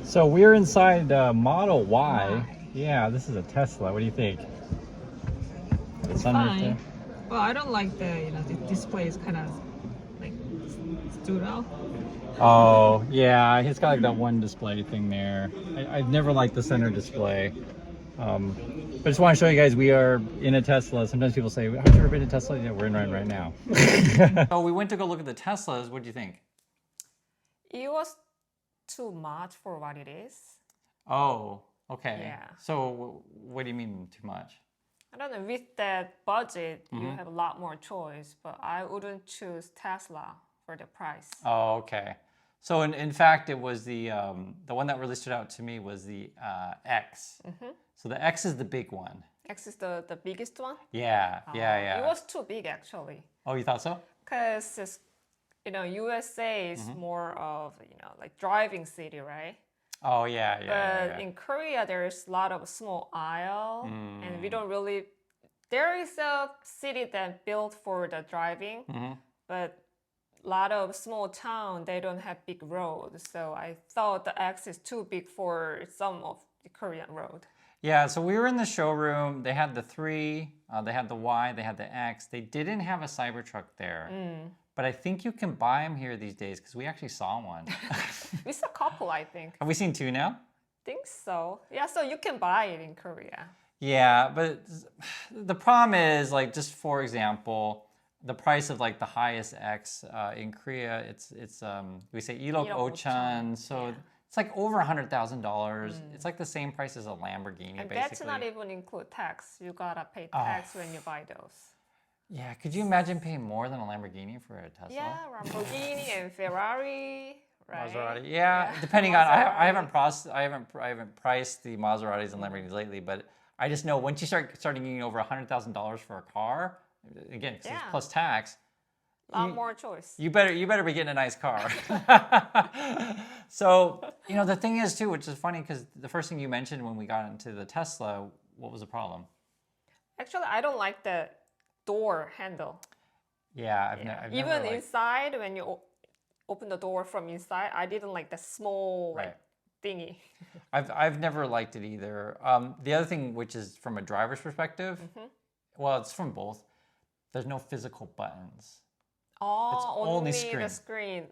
So we're inside Model Y. Why? Yeah, this is a Tesla. What do you think? It's Sunroof fine. there. Well, I don't like the display is kind of like stood out. Oh, yeah, it's got like that one display thing there. I've never liked the center display. But I just want to show you guys we are in a Tesla. Sometimes people say, have you ever been to Tesla? Yeah, we're in one right now. So we went to go look at the Teslas. What do you think? It was too much for what it is. Oh, okay. Yeah. So what do you mean too much? I don't know, with that budget, you have a lot more choice, but I wouldn't choose Tesla for the price. Oh, okay. So in fact, it was the one that really stood out to me was the X. So the X is the big one. X is the biggest one? Yeah, yeah. It was too big actually. Oh, you thought so? Because USA is more of, like driving city, right? Oh, yeah. But in Korea, there's a lot of small aisle, and we don't really. There is a city that built for the driving, but a lot of small town they don't have big roads. So I thought the X is too big for some of the Korean road. Yeah, so we were in the showroom. They had the 3, they had the Y, they had the X. They didn't have a Cybertruck there. But I think you can buy them here these days because we actually saw one. It's a couple, I think. Have we seen 2 now? Think so. Yeah, so you can buy it in Korea. Yeah, but the problem is, like, just for example, the price of like the highest X in Korea, it's we say 1억 5천, so it's like over $100,000. It's like the same price as a Lamborghini, And basically. that's not even include tax. You gotta pay tax when you buy those. Yeah, could you imagine paying more than a Lamborghini for a Tesla? Yeah, Lamborghini and Ferrari, right? Maserati, yeah. Depending on, I haven't priced the Maseratis and Lamborghinis lately, but I just know once you start getting over $100,000 for a car, again, because it's plus tax, a lot more choice. You better be getting a nice car. So the thing is too, which is funny because the first thing you mentioned when we got into the Tesla, what was the problem? Actually, I don't like the door handle. Yeah, I've even never inside when you open the door from inside, I didn't like the small like thingy. I've never liked it either. The other thing, which is from a driver's perspective, well, it's from both. There's no physical buttons. Oh, it's only the screen.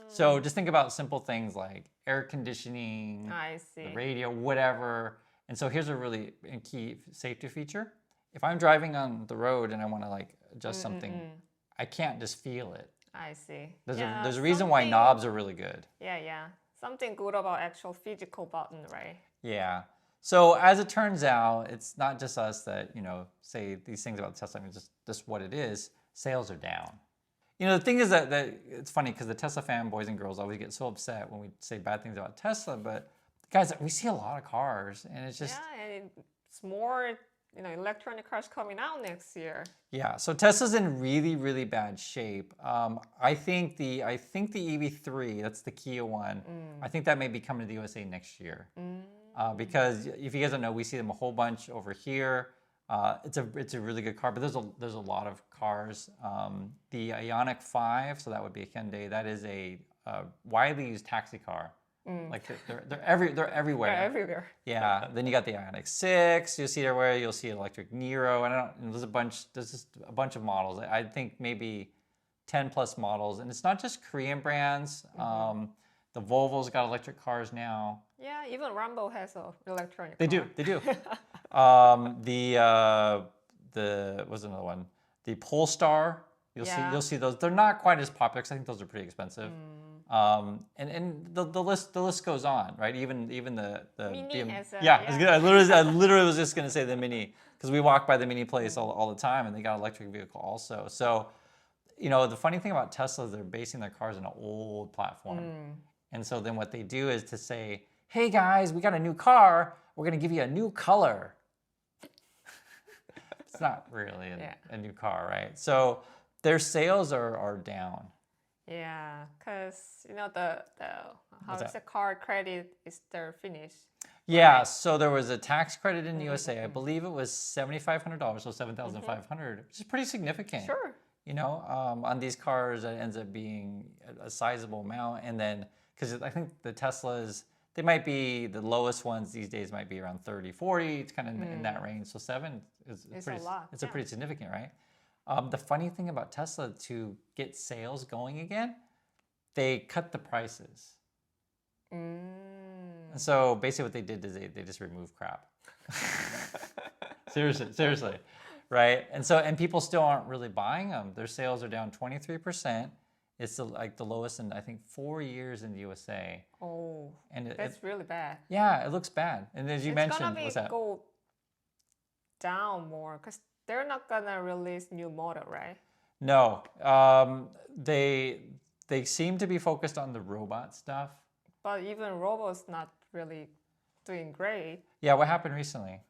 So just think about simple things like air conditioning, I see. the radio, whatever. And so here's a really key safety feature. If I'm driving on the road and I want to like adjust something, I can't just feel it. I see. There's a reason why knobs are really good. Yeah. Something good about actual physical button, right? Yeah. So as it turns out, it's not just us that, say these things about Tesla. I mean, just what it is. Sales are down. The thing is that it's funny because the Tesla fanboys and girls always get so upset when we say bad things about Tesla. But guys, we see a lot of cars, and it's just and it's more electronic cars coming out next year. Yeah, so Tesla's in really, really bad shape. I think the EV3, that's the Kia one. I think that may be coming to the USA next year. Because if you guys don't know, we see them a whole bunch over here. It's a really good car, but there's a lot of cars. The Ioniq 5, so that would be a Hyundai. That is a widely used taxi car. Like they're everywhere. They're everywhere. Yeah. Then you got the Ioniq 6. You'll see it everywhere. You'll see electric Nero. And there's just a bunch of models. I think maybe 10 plus models. And it's not just Korean brands. The Volvo's got electric cars now. Yeah, even Rambo has an electronic car. They do. What's another one? The Polestar. You'll see those. They're not quite as popular because I think those are pretty expensive. And the list goes on, right? Even the Mini has a, I literally was just gonna say the Mini because we walk by the Mini place all the time, and they got an electric vehicle also. So, the funny thing about Tesla is they're basing their cars on an old platform, and so then what they do is to say, "Hey guys, we got a new car. We're gonna give you a new color." It's not really a new car, right? So their sales are down. Yeah, because the car credit is their finish. Yeah, so there was a tax credit in the USA. I believe it was $7,500, so $7,500, which is pretty significant. Sure. On these cars, it ends up being a sizable amount, and then because I think the Teslas they might be the lowest ones these days might be around 30, 40. It's kind of in that range. So 7 is pretty, a lot. it's a pretty significant, right? The funny thing about Tesla, to get sales going again, they cut the prices. And so basically what they did is they just removed crap. Seriously, right? And people still aren't really buying them. Their sales are down 23%. It's like the lowest in I think 4 years in the USA. Oh, and that's really bad. Yeah, it looks bad. And as you mentioned, what's that? Go down more because they're not gonna release new model, right? No, they seem to be focused on the robot stuff. But even robots not really doing great. Yeah, what happened recently?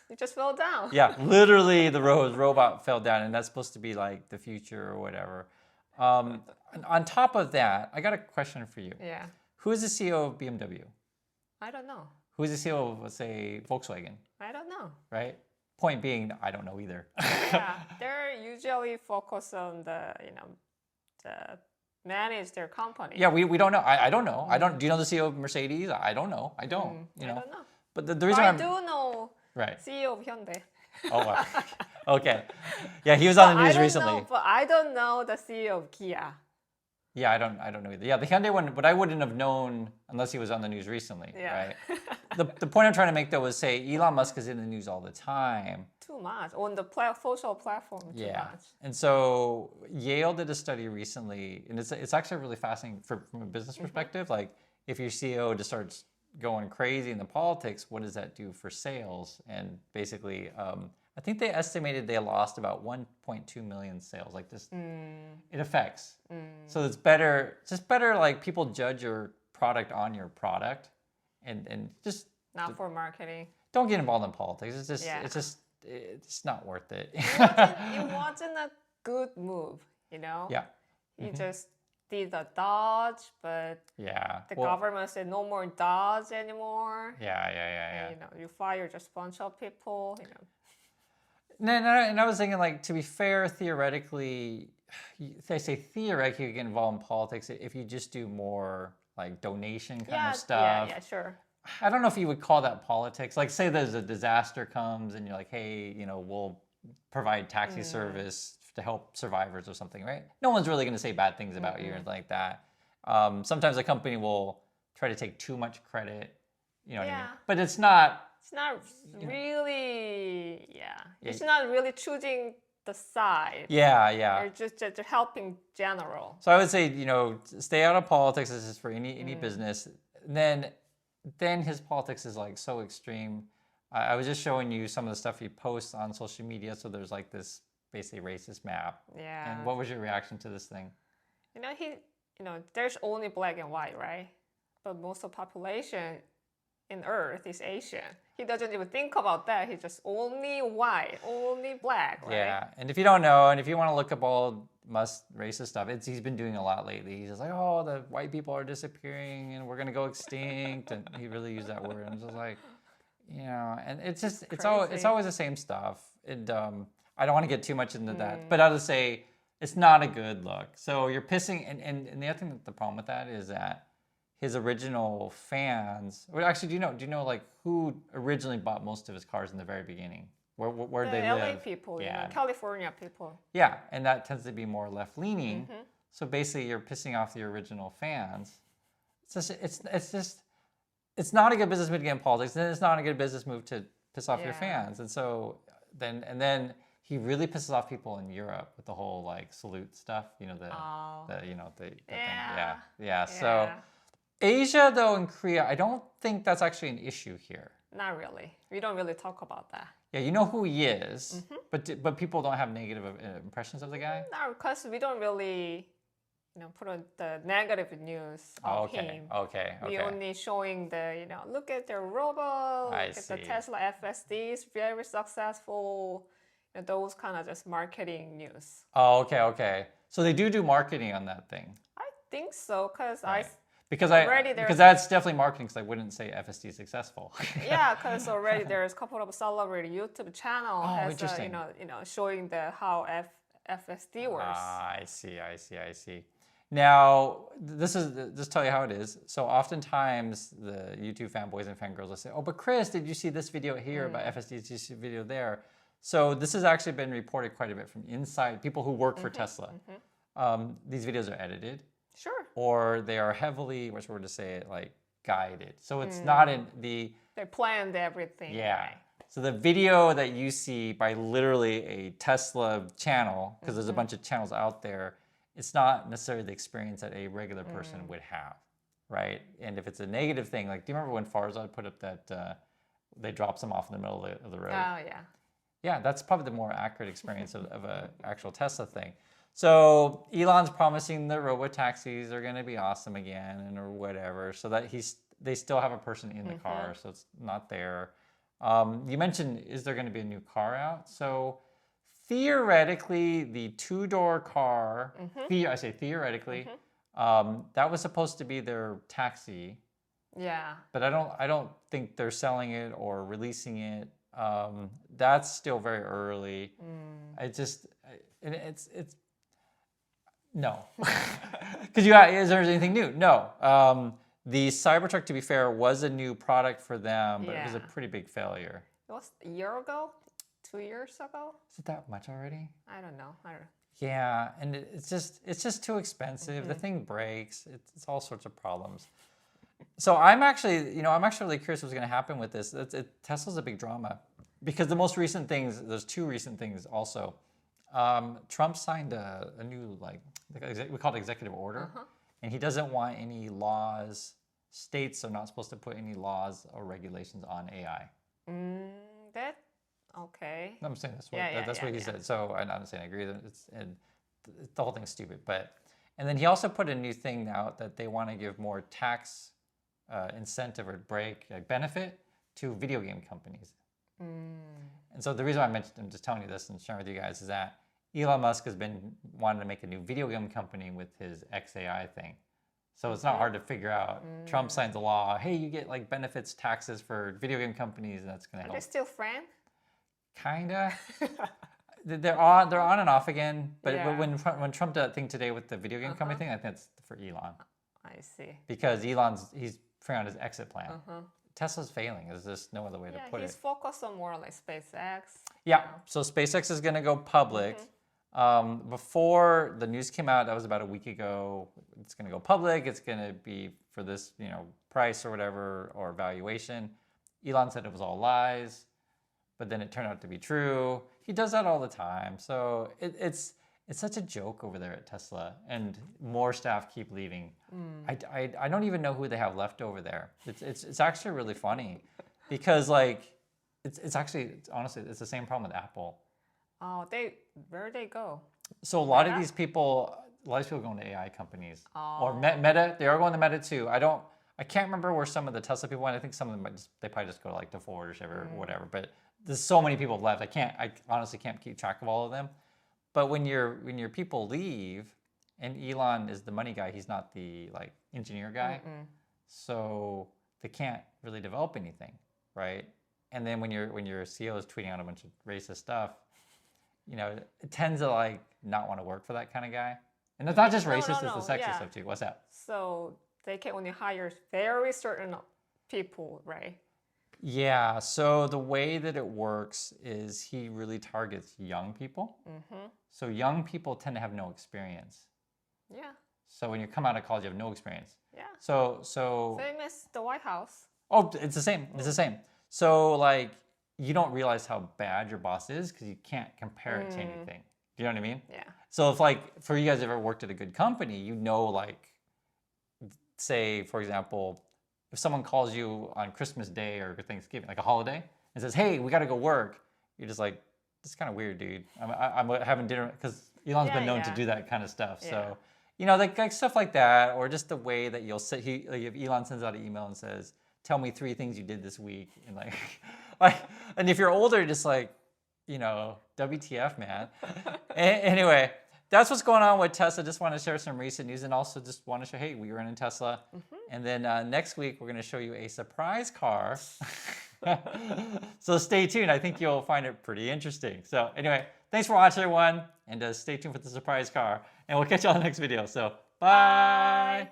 It just fell down. Yeah, literally the robot fell down, and that's supposed to be like the future or whatever. On top of that, I got a question for you. Yeah. Who is the CEO of BMW? I don't know. Who is the CEO of, let's say, Volkswagen? I don't know. Right? Point being, I don't know either. Yeah, they're usually focused on the manage their company. Yeah, we don't know. I don't know. Do you know the CEO of Mercedes? I don't know. I don't. I don't know. But the reason I do know right. CEO of Hyundai. Oh, wow. Okay. Yeah, he was on the news recently. But I don't know the CEO of Kia. Yeah, I don't know either. Yeah, the Hyundai one, but I wouldn't have known unless he was on the news recently, yeah. right? The point I'm trying to make though is say Elon Musk is in the news all the time. Too much on the social platform. Too much. And so Yale did a study recently, and it's actually really fascinating from a business perspective. Like if your CEO just starts going crazy in the politics, what does that do for sales? And basically, I think they estimated they lost about 1.2 million sales. Like this, it affects. So it's better like people judge your product on your product, and just not for marketing. Don't get involved in politics. It's not worth it. It wasn't a good move, you know. Yeah. He just did the Dodge, but the government said no more Dodge anymore. Yeah. And, you fire just a bunch of people, And I was thinking, like, to be fair, theoretically, they say theoretically you get involved in politics if you just do more like donation kind of stuff. Yeah, sure. I don't know if you would call that politics. Like, say there's a disaster comes and you're like, hey, we'll provide taxi service to help survivors or something, right? No one's really going to say bad things about you or anything like that. Sometimes a company will try to take too much credit, what I mean? But it's not. It's not really, It's not really choosing the side. Yeah. Or just helping general. So I would say, stay out of politics. This is for any business. Then his politics is like so extreme. I was just showing you some of the stuff he posts on social media. So there's like this basically racist map. Yeah. And what was your reaction to this thing? There's only black and white, right? But most of the population in Earth is Asian. He doesn't even think about that. He's just only white, only black, right? Yeah, and if you don't know, and if you want to look up all Musk racist stuff, he's been doing a lot lately. He's just like, oh, the white people are disappearing and we're gonna go extinct, and he really used that word. And I'm just like, and it's always the same stuff. And I don't want to get too much into that, but I'll just say it's not a good look. So you're pissing, and the other thing, the problem with that is that his original fans. Well, actually, do you know like who originally bought most of his cars in the very beginning? Where they LA live? People, California people. Yeah, and that tends to be more left leaning. So basically, you're pissing off the original fans. It's not a good business move to get in politics, and it's not a good business move to piss off your fans. And so then he really pisses off people in Europe with the whole like salute stuff. The thing. Yeah. So. Asia, though, and Korea, I don't think that's actually an issue here. Not really. We don't really talk about that. Yeah, you know who he is, but people don't have negative impressions of the guy? No, because we don't really, put on the negative news of him. Okay. We only showing the, look at their robot, look at the Tesla FSD is very successful. Those kind of just marketing news. Oh, okay. So they do marketing on that thing? I think so, because Because that's definitely marketing. Because I wouldn't say FSD is successful. Yeah, because already there's a couple of celebrity YouTube channel has interesting. showing how FSD works. I see. Now, this is just tell you how it is. So oftentimes the YouTube fanboys and fangirls will say, "Oh, but Chris, did you see this video here about FSD? Did you see the video there?" So this has actually been reported quite a bit from inside people who work for Tesla. These videos are edited, Sure. or they are heavily, what's the word to say it, like guided. So it's not in the They planned everything. yeah. Right? So the video that you see by literally a Tesla channel, because there's a bunch of channels out there, it's not necessarily the experience that a regular person would have, right? And if it's a negative thing, like, do you remember when Farzad put up that they dropped them off in the middle of the road? Oh, yeah. Yeah, that's probably the more accurate experience of an actual Tesla thing. So Elon's promising the robo-taxis are going to be awesome again, and or whatever, so that they still have a person in the car, so it's not there. You mentioned, is there going to be a new car out? So theoretically, the two-door car, I say theoretically, that was supposed to be their taxi, Yeah. but I don't think they're selling it or releasing it. That's still very early. It's no, because is there anything new? No. The Cybertruck, to be fair, was a new product for them, but it was a pretty big failure. It was a year ago, 2 years ago. Is it that much already? I don't know. Yeah, and it's just too expensive. The thing breaks. It's all sorts of problems. So I'm actually really curious what's going to happen with this. Tesla's a big drama because the most recent things. There's two recent things also. Trump signed a new we call it executive order, and he doesn't want any laws. States are not supposed to put any laws or regulations on AI. That okay. I'm saying that's what he said. So I'm not saying I agree that the whole thing's stupid, and then he also put a new thing out that they want to give more tax incentive or benefit to video game companies. And so the reason I'm just telling you this and sharing with you guys is that Elon Musk has been wanting to make a new video game company with his XAI thing. So it's not hard to figure out. Trump signs a law. Hey, you get like benefits, taxes for video game companies, and that's going to help. Are they still friends? Kinda. They're on and off again. But when Trump did that thing today with the video game company thing, I think that's for Elon. I see. Because he's figuring out his exit plan. Tesla's failing. There's just no other way to put it. He's focused on more like SpaceX. Yeah. So SpaceX is going to go public. Before the news came out, that was about a week ago. It's going to go public. It's going to be for this, price or whatever or valuation. Elon said it was all lies, but then it turned out to be true. He does that all the time. So it's such a joke over there at Tesla, and more staff keep leaving. I don't even know who they have left over there. It's actually really funny, because honestly it's the same problem with Apple. Oh, where they go? So a lot of these people going to AI companies or Meta. They are going to Meta too. I can't remember where some of the Tesla people went. I think some of them they probably just go to Ford or whatever. But there's so many people left. I honestly can't keep track of all of them. But when your people leave, and Elon is the money guy, he's not the engineer guy. So they can't really develop anything, right? And then when your CEO is tweeting out a bunch of racist stuff, it tends to not want to work for that kind of guy. And it's not just racist, it's the sexist stuff too. What's that? So they can only hire very certain people, right? Yeah, so the way that it works is he really targets young people. So young people tend to have no experience. Yeah. So when you come out of college, you have no experience. Yeah. So same as the White House. Oh, it's the same. It's the same. So you don't realize how bad your boss is because you can't compare it to anything. Do you know what I mean? Yeah. So if for you guys ever worked at a good company, say for example, if someone calls you on Christmas Day or Thanksgiving, like a holiday, and says, "Hey, we got to go work," you're just like, "This is kind of weird, dude. I'm having dinner," because Elon's been known to do that kind of stuff. So stuff like that, or just the way that you'll sit. If Elon sends out an email and says, "Tell me 3 things you did this week," and and if you're older, just WTF, man. Anyway, that's what's going on with Tesla. Just want to share some recent news, and also just want to show, hey, we were in Tesla. And then next week, we're going to show you a surprise car. So stay tuned. I think you'll find it pretty interesting. So anyway, thanks for watching, everyone. And stay tuned for the surprise car. And we'll catch you on the next video. So Bye.